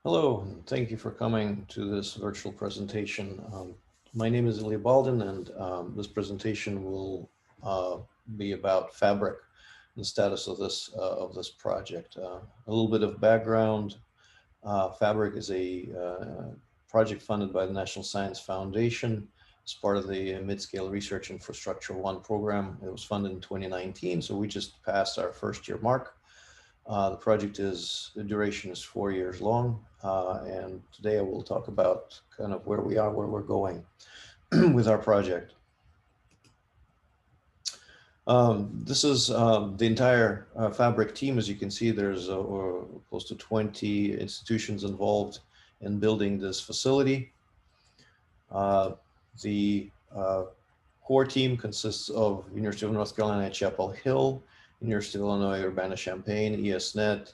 Hello, and thank you for coming to this virtual presentation. My name is Ilya Baldin, and this presentation will be about Fabric and the status of this project. A little bit of background. Fabric is a project funded by the National Science Foundation as part of the Mid-Scale Research Infrastructure 1 program. It was funded in 2019, so we just passed our first year mark. The duration is 4 years long, and today I will talk about kind of where we are, where we're going with our project. This is the entire Fabric team. As you can see, there's close to 20 institutions involved in building this facility. The core team consists of University of North Carolina at Chapel Hill, University of Illinois Urbana-Champaign, ESNet,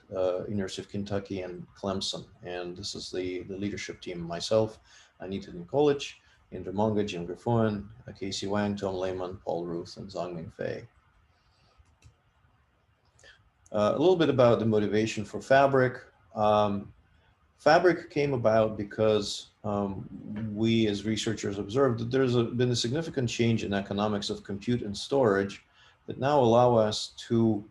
University of Kentucky, and Clemson. And this is the leadership team: myself, Anita Nikolic, Indra Monga, Jim Griffoen, Casey Wang, Tom Lehman, Paul Ruth, and Zhongming Fei. A little bit about the motivation for Fabric. Fabric came about because we as researchers observed that there's been a significant change in economics of compute and storage that now allow us to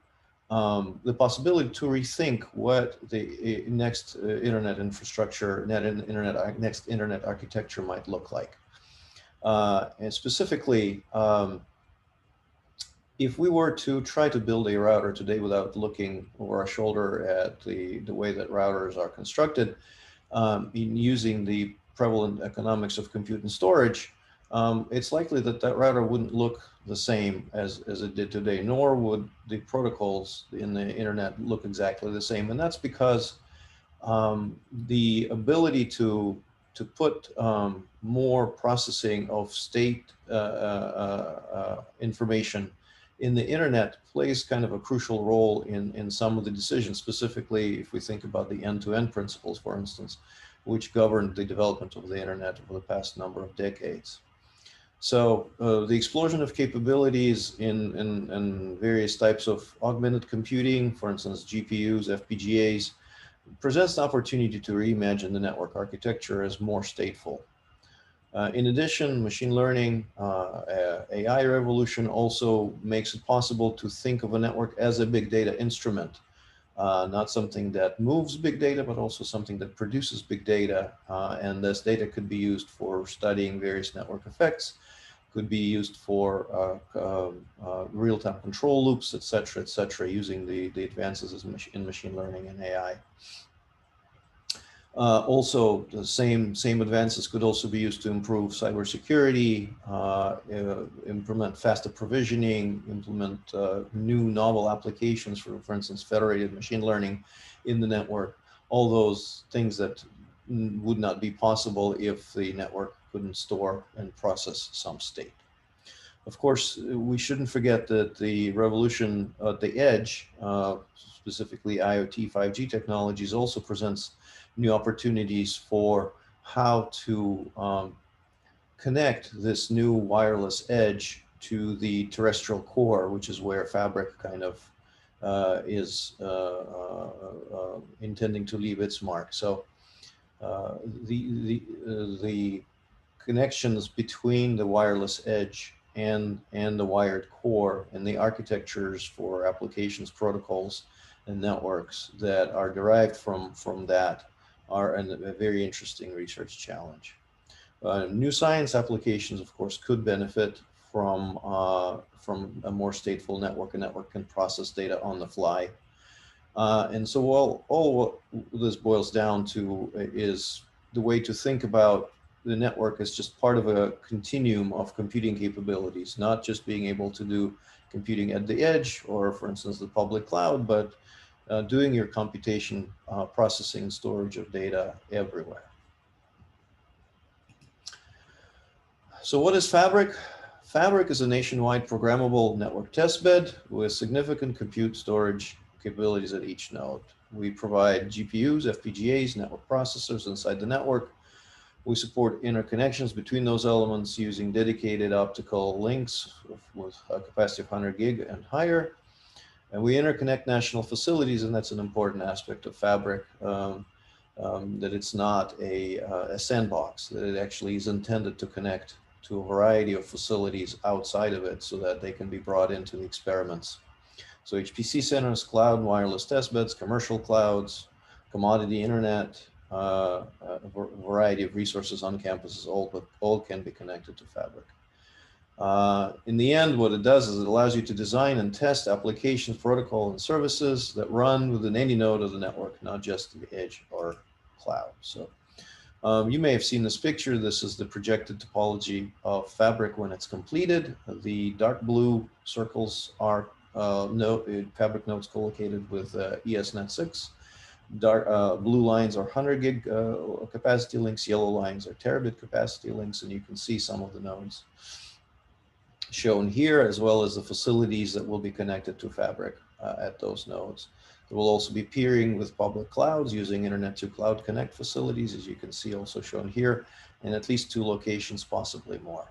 the possibility to rethink what the next internet infrastructure, next internet architecture might look like. And specifically, if we were to try to build a router today without looking over our shoulder at the way that routers are constructed, in using the prevalent economics of compute and storage, it's likely that that router wouldn't look the same as it did today, nor would the protocols in the internet look exactly the same. And that's because the ability to put more processing of state information in the internet plays kind of a crucial role in some of the decisions, specifically if we think about the end-to-end principles, for instance, which governed the development of the internet over the past number of decades. So the explosion of capabilities in various types of augmented computing, for instance, GPUs, FPGAs, presents the opportunity to reimagine the network architecture as more stateful. In addition, machine learning, AI revolution also makes it possible to think of a network as a big data instrument, not something that moves big data, but also something that produces big data. And this data could be used for studying various network effects, could be used for real-time control loops, et cetera, using the advances in machine learning and AI. Also, the same advances could also be used to improve cybersecurity, implement faster provisioning, implement new novel applications for instance, federated machine learning in the network. All those things that would not be possible if the network couldn't store and process some state. Of course, we shouldn't forget that the revolution at the edge, specifically IoT, 5G technologies, also presents new opportunities for how to connect this new wireless edge to the terrestrial core, which is where Fabric kind of is intending to leave its mark. So the connections between the wireless edge and the wired core and the architectures for applications, protocols, and networks that are derived from that are a very interesting research challenge. New science applications, of course, could benefit from a more stateful network. A network can process data on the fly. And so all what this boils down to is the way to think about the network as just part of a continuum of computing capabilities, not just being able to do computing at the edge or, for instance, the public cloud, but doing your computation, processing, storage of data everywhere. So what is Fabric? Fabric is a nationwide programmable network testbed with significant compute storage capabilities at each node. We provide GPUs, FPGAs, network processors inside the network. We support interconnections between those elements using dedicated optical links with a capacity of 100 gig and higher. And we interconnect national facilities, and that's an important aspect of Fabric. that it's not a sandbox, that it actually is intended to connect to a variety of facilities outside of it so that they can be brought into the experiments. So HPC centers, cloud, wireless testbeds, commercial clouds, commodity internet, a variety of resources on campuses, all can be connected to Fabric. In the end, what it does is it allows you to design and test applications, protocol, and services that run within any node of the network, not just the edge or cloud. So you may have seen this picture. This is the projected topology of Fabric when it's completed. The dark blue circles are Fabric nodes co-located with ESNet6. Blue lines are 100 gig capacity links, yellow lines are terabit capacity links, and you can see some of the nodes shown here, as well as the facilities that will be connected to Fabric at those nodes. There will also be peering with public clouds using Internet to Cloud Connect facilities, as you can see also shown here, in at least 2 locations, possibly more.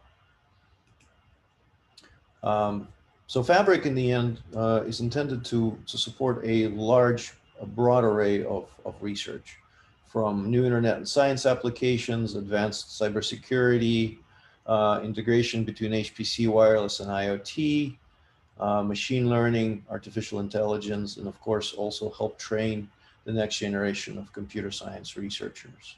So Fabric in the end is intended to support a broad array of research, from new internet and science applications, advanced cybersecurity, integration between HPC, wireless, and IoT, machine learning, artificial intelligence, and of course also help train the next generation of computer science researchers.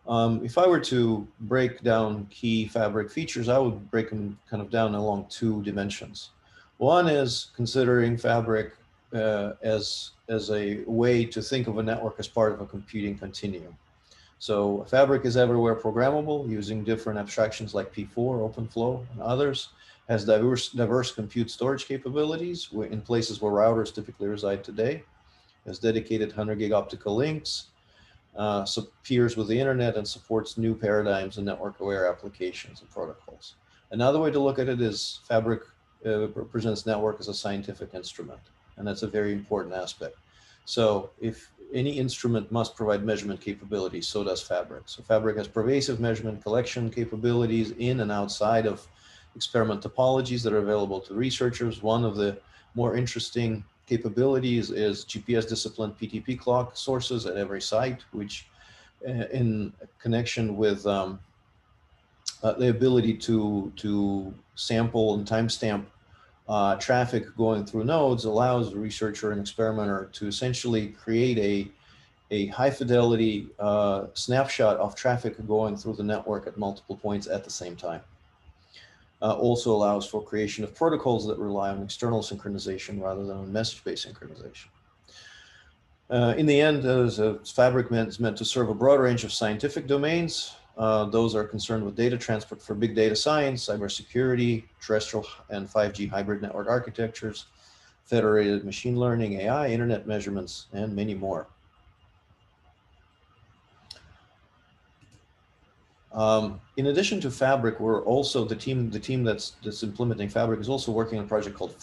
If I were to break down key Fabric features, I would break them kind of down along 2 dimensions. One is considering Fabric as a way to think of a network as part of a computing continuum. So Fabric is everywhere programmable using different abstractions like P4, OpenFlow, and others. Has diverse compute storage capabilities in places where routers typically reside today. Has dedicated 100 gig optical links. Peers with the internet and supports new paradigms and network-aware applications and protocols. Another way to look at it is Fabric presents network as a scientific instrument, and that's a very important aspect. So if any instrument must provide measurement capabilities, so does Fabric. So Fabric has pervasive measurement collection capabilities in and outside of experiment topologies that are available to researchers. One of the more interesting capabilities is GPS disciplined PTP clock sources at every site, which in connection with the ability to sample and timestamp traffic going through nodes allows a researcher and experimenter to essentially create a high fidelity snapshot of traffic going through the network at multiple points at the same time. Also allows for creation of protocols that rely on external synchronization rather than on message-based synchronization. In the end, Fabric is meant to serve a broad range of scientific domains. Those are concerned with data transport for big data science, cybersecurity, terrestrial and 5G hybrid network architectures, federated machine learning, AI, internet measurements, and many more. In addition to Fabric, we're also the team that's implementing Fabric is also working on a project called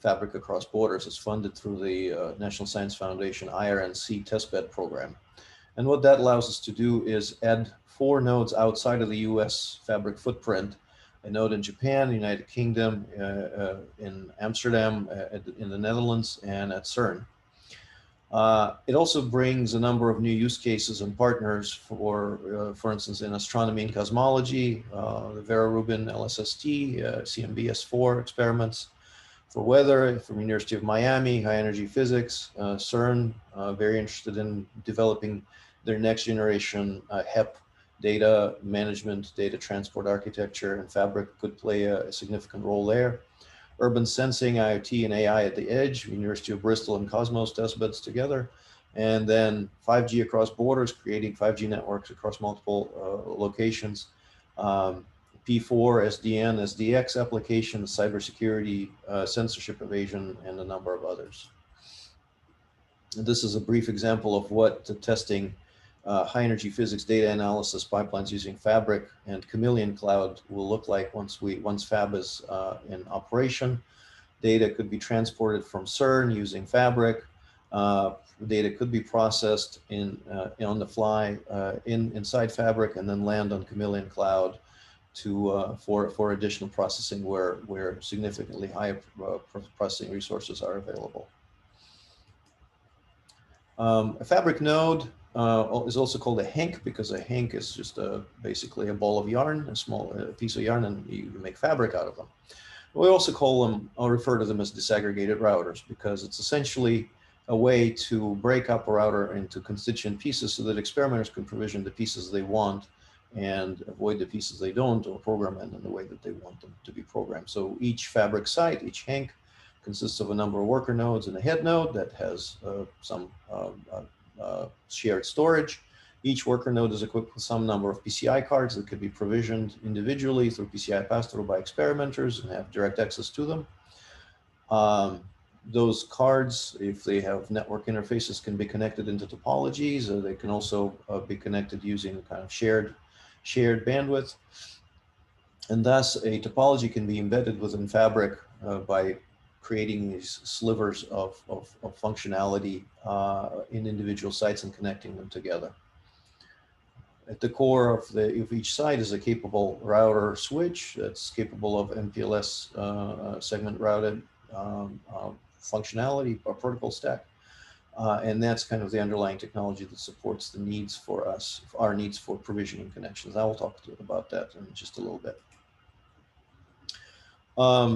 Fabric Across Borders. It's funded through the National Science Foundation RENCI testbed program. And what that allows us to do is add 4 nodes outside of the US Fabric footprint, a node in Japan, United Kingdom, in Amsterdam, in the Netherlands, and at CERN. It also brings a number of new use cases and partners for instance, in astronomy and cosmology, the Vera Rubin LSST, CMBS4 experiments, for weather, from University of Miami, high energy physics, CERN, very interested in developing their next generation HEP data management, data transport architecture, and Fabric could play a significant role there. Urban sensing, IoT, and AI at the edge, University of Bristol and Cosmos testbeds together. And then 5G across borders, creating 5G networks across multiple locations. P4, SDN, SDX applications, cybersecurity, censorship evasion, and a number of others. And this is a brief example of what the testing high energy physics data analysis pipelines using Fabric and Chameleon Cloud will look like once Fab is in operation. Data could be transported from CERN using Fabric. Data could be processed on the fly inside Fabric and then land on Chameleon Cloud for additional processing where significantly higher processing resources are available. A fabric node is also called a hank, because a hank is just basically a ball of yarn, a small piece of yarn, and you make fabric out of them. We also call them, I'll refer to them as disaggregated routers, because it's essentially a way to break up a router into constituent pieces so that experimenters can provision the pieces they want and avoid the pieces they don't, or program them in the way that they want them to be programmed. So each fabric site, each hank, consists of a number of worker nodes and a head node that has some shared storage. Each worker node is equipped with some number of PCI cards that could be provisioned individually through PCI pass-through by experimenters and have direct access to them. Those cards, if they have network interfaces, can be connected into topologies, or they can also be connected using kind of shared bandwidth. And thus, a topology can be embedded within Fabric by creating these slivers of functionality in individual sites and connecting them together. At the core of each site is a capable router switch that's capable of MPLS segment routed functionality or protocol stack. And that's kind of the underlying technology that supports the needs for us, our needs for provisioning connections. I will talk about that in just a little bit.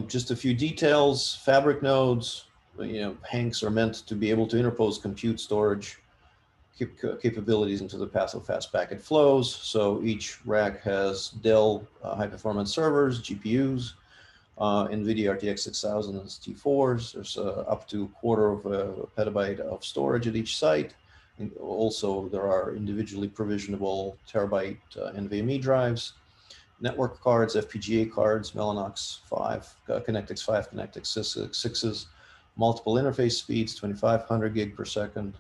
Just a few details. Fabric nodes, hanks are meant to be able to interpose compute storage capabilities into the path of fast packet flows. So each rack has Dell high-performance servers, GPUs, NVIDIA RTX 6000 and T4s. There's up to 1/4 of a petabyte of storage at each site. And also, there are individually provisionable terabyte NVMe drives, network cards, FPGA cards, Mellanox 5, ConnectX 5, ConnectX 6s, multiple interface speeds, 2500 gig per second.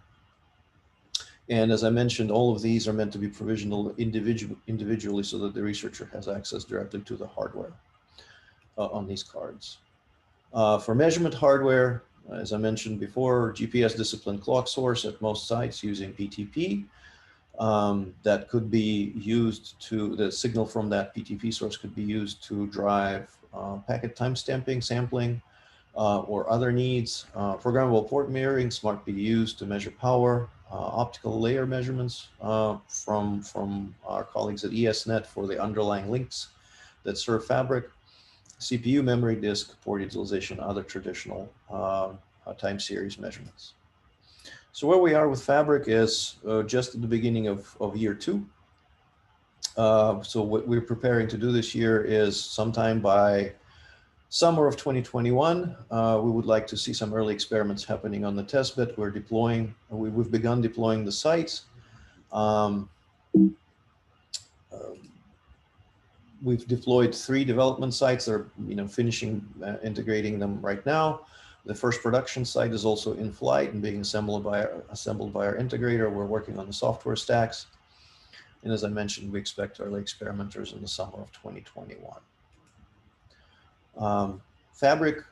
And as I mentioned, all of these are meant to be provisioned individually so that the researcher has access directly to the hardware on these cards. For measurement hardware, as I mentioned before, GPS disciplined clock source at most sites using PTP. That could be used to, the signal from that PTP source could be used to drive packet timestamping, sampling, or other needs. Programmable port mirroring, smart PDUs to measure power, optical layer measurements from our colleagues at ESNet for the underlying links that serve Fabric, CPU memory disk, port utilization, other traditional time series measurements. So where we are with Fabric is just at the beginning of year 2. So what we're preparing to do this year is sometime by summer of 2021, we would like to see some early experiments happening on the testbed. We're deploying, we've begun deploying the sites. We've deployed 3 development sites that are finishing integrating them right now. The first production site is also in flight and being assembled by our integrator. We're working on the software stacks. And as I mentioned, we expect early experimenters in the summer of 2021. Fabric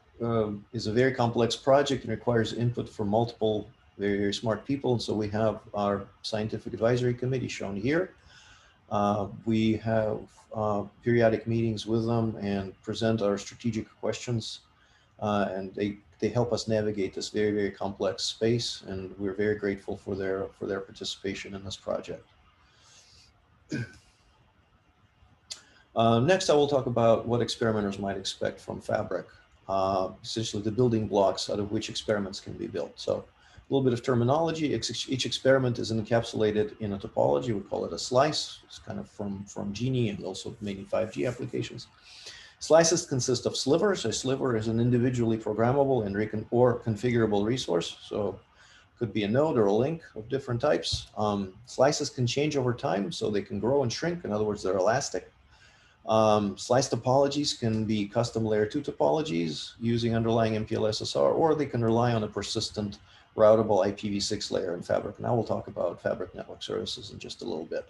is a very complex project and requires input from multiple very, very smart people. And so we have our scientific advisory committee shown here. We have periodic meetings with them and present our strategic questions. And they help us navigate this very, very complex space. And we're very grateful for their participation in this project. Next, I will talk about what experimenters might expect from Fabric, essentially the building blocks out of which experiments can be built. So a little bit of terminology. Each experiment is encapsulated in a topology. We call it a slice. It's kind of from Genie and also many 5G applications. Slices consist of slivers. A sliver is an individually programmable and or configurable resource. So could be a node or a link of different types. Slices can change over time, so they can grow and shrink. In other words, they're elastic. Slice topologies can be custom layer 2 topologies using underlying MPLS-SR, or they can rely on a persistent routable IPv6 layer in Fabric. And I will talk about Fabric network services in just a little bit.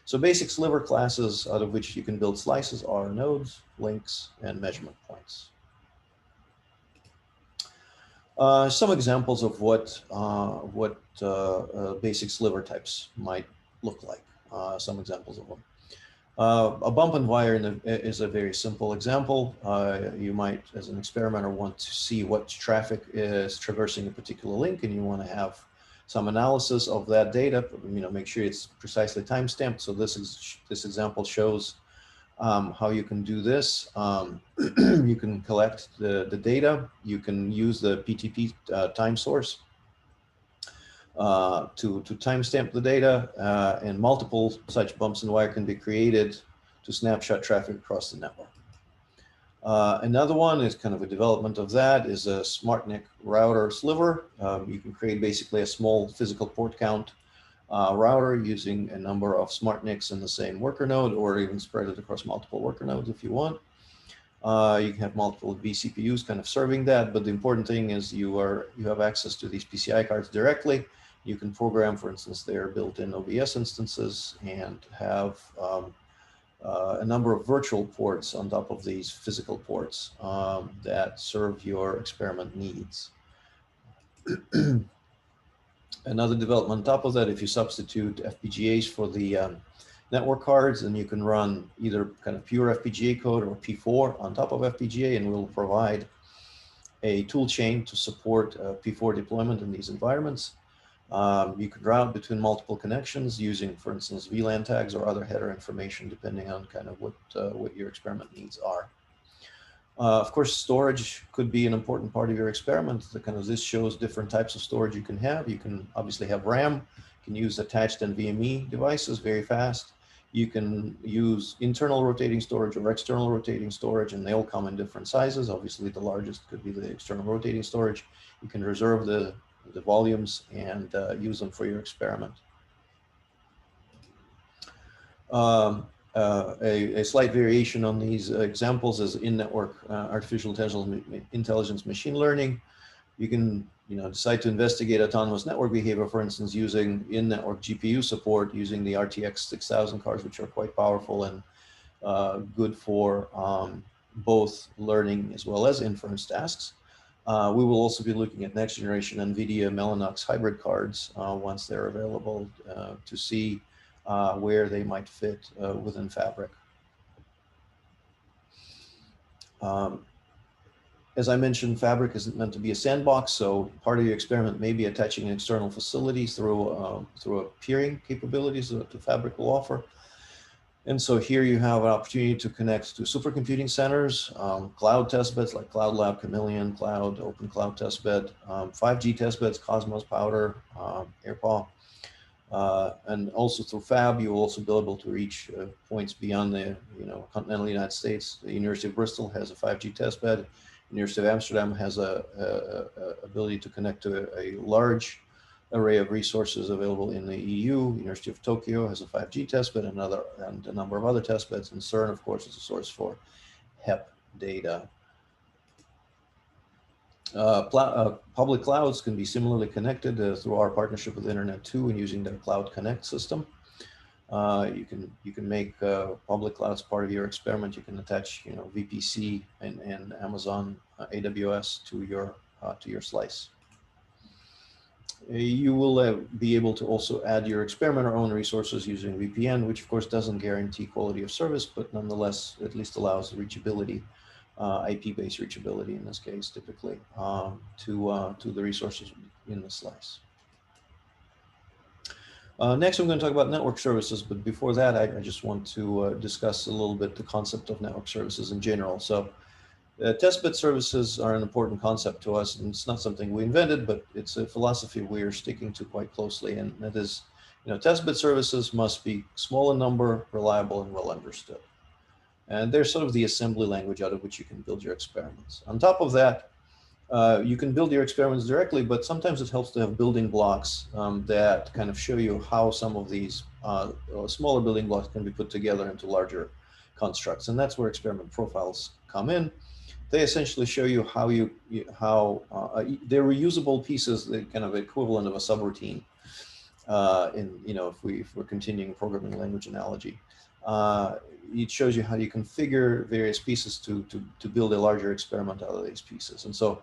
So basic sliver classes out of which you can build slices are nodes, links, and measurement points. Some examples of what basic sliver types might look like. Some examples of them. A bump and wire is a very simple example. You might, as an experimenter, want to see what traffic is traversing a particular link, and you want to have some analysis of that data, make sure it's precisely time-stamped. So this example shows how you can do this. You can collect the data. You can use the PTP time source to timestamp the data, and multiple such bumps in wire can be created to snapshot traffic across the network. Another one is kind of a development of that is a SmartNIC router sliver. You can create basically a small physical port count router using a number of SmartNICs in the same worker node, or even spread it across multiple worker nodes if you want. You can have multiple vCPUs kind of serving that, but the important thing is you have access to these PCI cards directly. You can program, for instance, their built-in OBS instances and have a number of virtual ports on top of these physical ports that serve your experiment needs. Another development on top of that, if you substitute FPGAs for the network cards, then you can run either kind of pure FPGA code or P4 on top of FPGA, and we'll provide a tool chain to support P4 deployment in these environments. You can route between multiple connections using, for instance, VLAN tags or other header information, depending on kind of what your experiment needs are. Of course, storage could be an important part of your experiment. This shows different types of storage you can have. You can obviously have RAM. You can use attached NVMe devices very fast. You can use internal rotating storage or external rotating storage, and they all come in different sizes. Obviously, the largest could be the external rotating storage. You can reserve the volumes and use them for your experiment. A slight variation on these examples is in-network artificial intelligence machine learning. You can decide to investigate autonomous network behavior, for instance, using in-network GPU support, using the RTX 6000 cards, which are quite powerful and good for both learning as well as inference tasks. We will also be looking at next generation NVIDIA Mellanox hybrid cards once they're available to see where they might fit within Fabric. As I mentioned, Fabric isn't meant to be a sandbox, so part of your experiment may be attaching external facilities through a peering capabilities that Fabric will offer. And so here you have an opportunity to connect to supercomputing centers, cloud testbeds like Cloud Lab, Chameleon Cloud, Open Cloud Testbed, 5G testbeds, Cosmos, Powder, AirPaw. And also through Fab, you will also be able to reach points beyond the continental United States. The University of Bristol has a 5G testbed. University of Amsterdam has a ability to connect to a large array of resources available in the EU. University of Tokyo has a 5G testbed and a number of other testbeds. And CERN, of course, is a source for HEP data. Public clouds can be similarly connected through our partnership with Internet2 and using their Cloud Connect system. You can make public clouds part of your experiment. You can attach VPC and Amazon AWS to your slice. You will be able to also add your experimenter own resources using VPN, which of course doesn't guarantee quality of service, but nonetheless at least allows reachability, IP-based reachability in this case, typically to the resources in the slice. Next, I'm going to talk about network services, but before that, I just want to discuss a little bit the concept of network services in general. So testbed services are an important concept to us, and it's not something we invented, but it's a philosophy we are sticking to quite closely, and that is, testbed services must be small in number, reliable, and well understood. And they're sort of the assembly language out of which you can build your experiments. On top of that, you can build your experiments directly, but sometimes it helps to have building blocks that kind of show you how some of these smaller building blocks can be put together into larger constructs. And that's where experiment profiles come in. They essentially show you how they're reusable pieces, the kind of equivalent of a subroutine. If we're continuing programming language analogy, it shows you how you configure various pieces to build a larger experiment out of these pieces. And so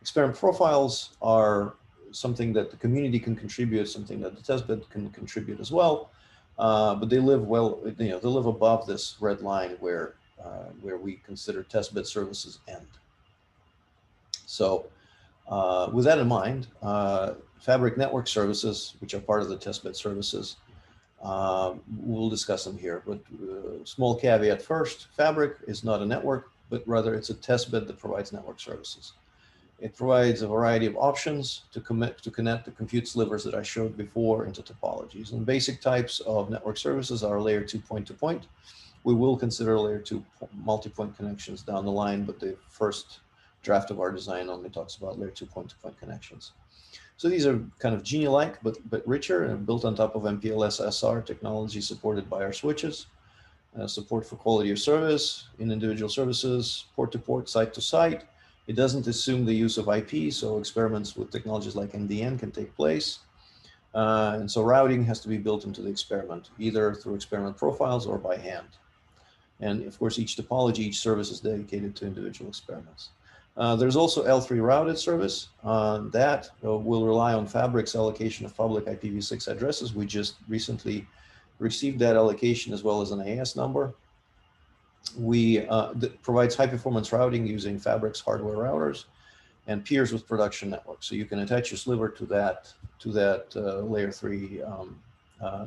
experiment profiles are something that the community can contribute, something that the testbed can contribute as well. But they live they live above this red line where we consider testbed services end. So With that in mind, Fabric network services, which are part of the testbed services, we'll discuss them here, but small caveat first, Fabric is not a network, but rather it's a testbed that provides network services. It provides a variety of options to connect the compute slivers that I showed before into topologies. And basic types of network services are layer 2 point-to-point. We will consider layer 2 multi-point connections down the line, but the first draft of our design only talks about layer 2 point-to-point connections. So these are kind of Genie-like, but richer and built on top of MPLS SR technology supported by our switches. Support for quality of service in individual services, port-to-port, site-to-site. It doesn't assume the use of IP, so experiments with technologies like NDN can take place. And so routing has to be built into the experiment, either through experiment profiles or by hand. And of course, each topology, each service is dedicated to individual experiments. There's also L3 routed service that will rely on Fabric's allocation of public IPv6 addresses. We just recently received that allocation as well as an AS number. That provides high performance routing using Fabric's hardware routers and peers with production networks. So you can attach your sliver to that layer 3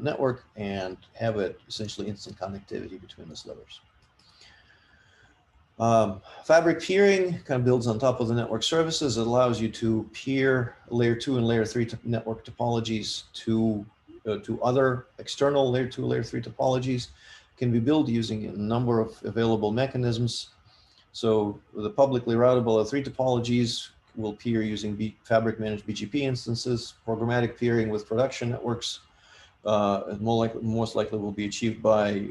network and have it essentially instant connectivity between the slivers. Fabric peering kind of builds on top of the network services. It allows you to peer layer 2 and layer 3 network topologies to other external layer 2, layer 3 topologies. Can be built using a number of available mechanisms. So the publicly routable L3 topologies will peer using Fabric managed BGP instances. Programmatic peering with production networks most likely will be achieved by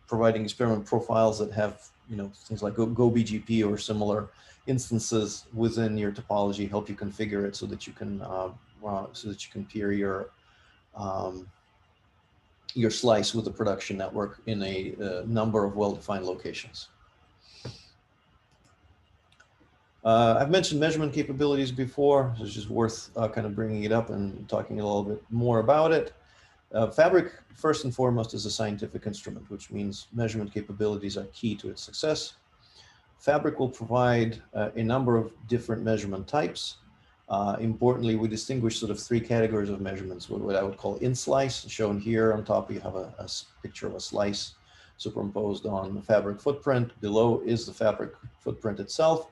providing experiment profiles that have things like Go BGP or similar instances within your topology, help you configure it so that you can peer your slice with the production network in a number of well-defined locations. I've mentioned measurement capabilities before, so it's just worth kind of bringing it up and talking a little bit more about it. Fabric, first and foremost, is a scientific instrument, which means measurement capabilities are key to its success. Fabric will provide a number of different measurement types. Importantly, we distinguish sort of 3 categories of measurements, what I would call in-slice. Shown here on top, you have a picture of a slice superimposed on the Fabric footprint. Below is the Fabric footprint itself.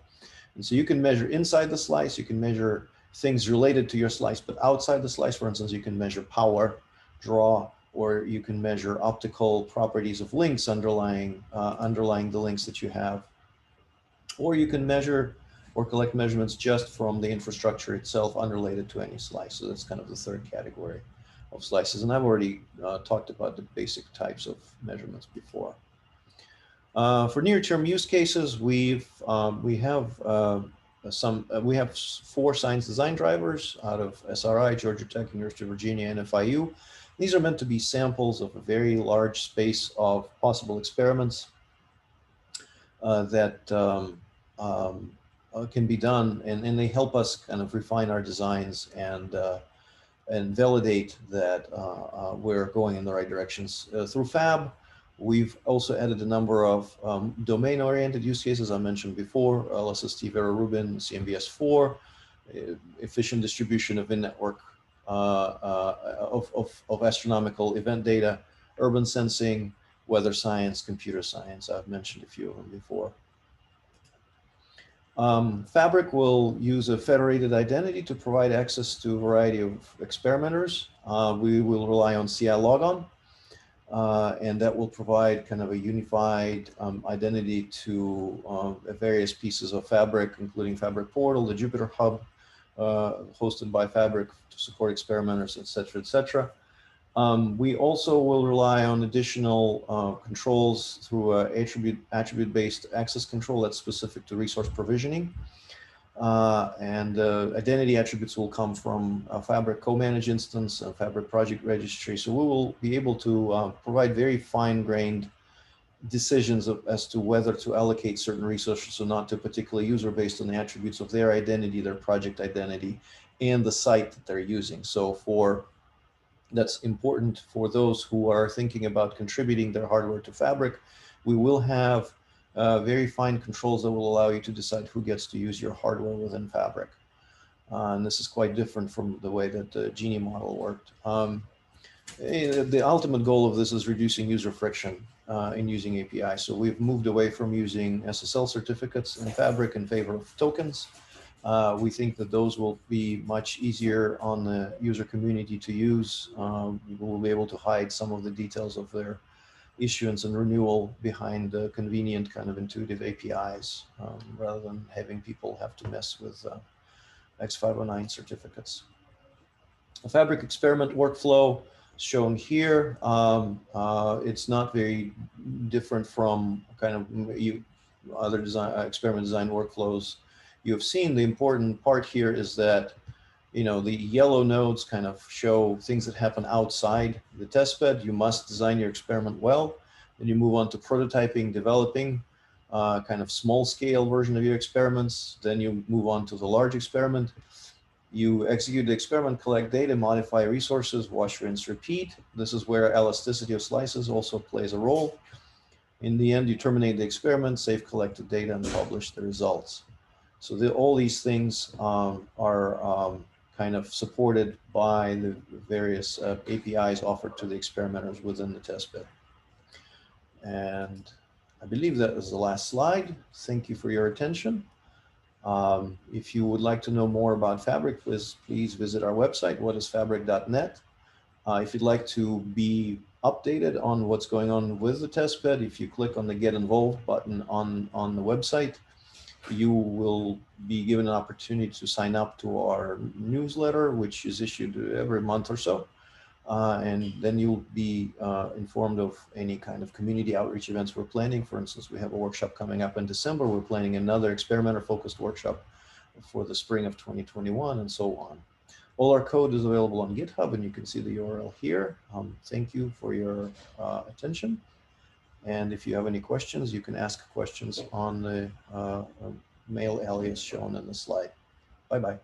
And so you can measure inside the slice, you can measure things related to your slice, but outside the slice, for instance, you can measure power draw, or you can measure optical properties of links underlying the links that you have. Or you can measure or collect measurements just from the infrastructure itself unrelated to any slice. So that's kind of the 3rd category of slices. And I've already talked about the basic types of measurements before. For near-term use cases, we have 4 science design drivers out of SRI, Georgia Tech, University of Virginia, and FIU. These are meant to be samples of a very large space of possible experiments that can be done, and they help us kind of refine our designs and validate that we're going in the right directions. Through Fab, we've also added a number of domain-oriented use cases I mentioned before, LSST, Vera Rubin, CMVS4, efficient distribution of in-network of astronomical event data, urban sensing, weather science, computer science. I've mentioned a few of them before. Fabric will use a federated identity to provide access to a variety of experimenters. We will rely on CI logon, and that will provide kind of a unified identity to various pieces of Fabric, including Fabric Portal, the Jupyter Hub, hosted by Fabric to support experimenters, et cetera, et cetera. We also will rely on additional controls through attribute-based access control that's specific to resource provisioning. And identity attributes will come from a Fabric co-managed instance, a Fabric project registry. So we will be able to provide very fine-grained decisions as to whether to allocate certain resources or not to a particular user based on the attributes of their identity, their project identity, and the site that they're using. So that's important for those who are thinking about contributing their hardware to Fabric. We will have very fine controls that will allow you to decide who gets to use your hardware within Fabric. And this is quite different from the way that the Genie model worked. The ultimate goal of this is reducing user friction in using API. So we've moved away from using SSL certificates in Fabric in favor of tokens. We think that those will be much easier on the user community to use. We'll be able to hide some of the details of their issuance and renewal behind convenient kind of intuitive APIs, rather than having people have to mess with X509 certificates. A Fabric experiment workflow shown here. It's not very different from kind of other experiment design workflows you've seen. The important part here is that, you know, the yellow nodes kind of show things that happen outside the testbed. You must design your experiment well. Then you move on to prototyping, developing kind of small scale version of your experiments. Then you move on to the large experiment. You execute the experiment, collect data, modify resources, wash, rinse, repeat. This is where elasticity of slices also plays a role. In the end, you terminate the experiment, save collected data, and publish the results. So all these things are kind of supported by the various APIs offered to the experimenters within the testbed. And I believe that is the last slide. Thank you for your attention. If you would like to know more about Fabric, please visit our website, whatisfabric.net. If you'd like to be updated on what's going on with the testbed, if you click on the Get Involved button on the website, you will be given an opportunity to sign up to our newsletter, which is issued every month or so. And then you'll be informed of any kind of community outreach events we're planning. For instance, we have a workshop coming up in December. We're planning another experimenter-focused workshop for the spring of 2021, and so on. All our code is available on GitHub, and you can see the URL here. Thank you for your attention. And if you have any questions, you can ask questions on the mail alias shown in the slide. Bye-bye.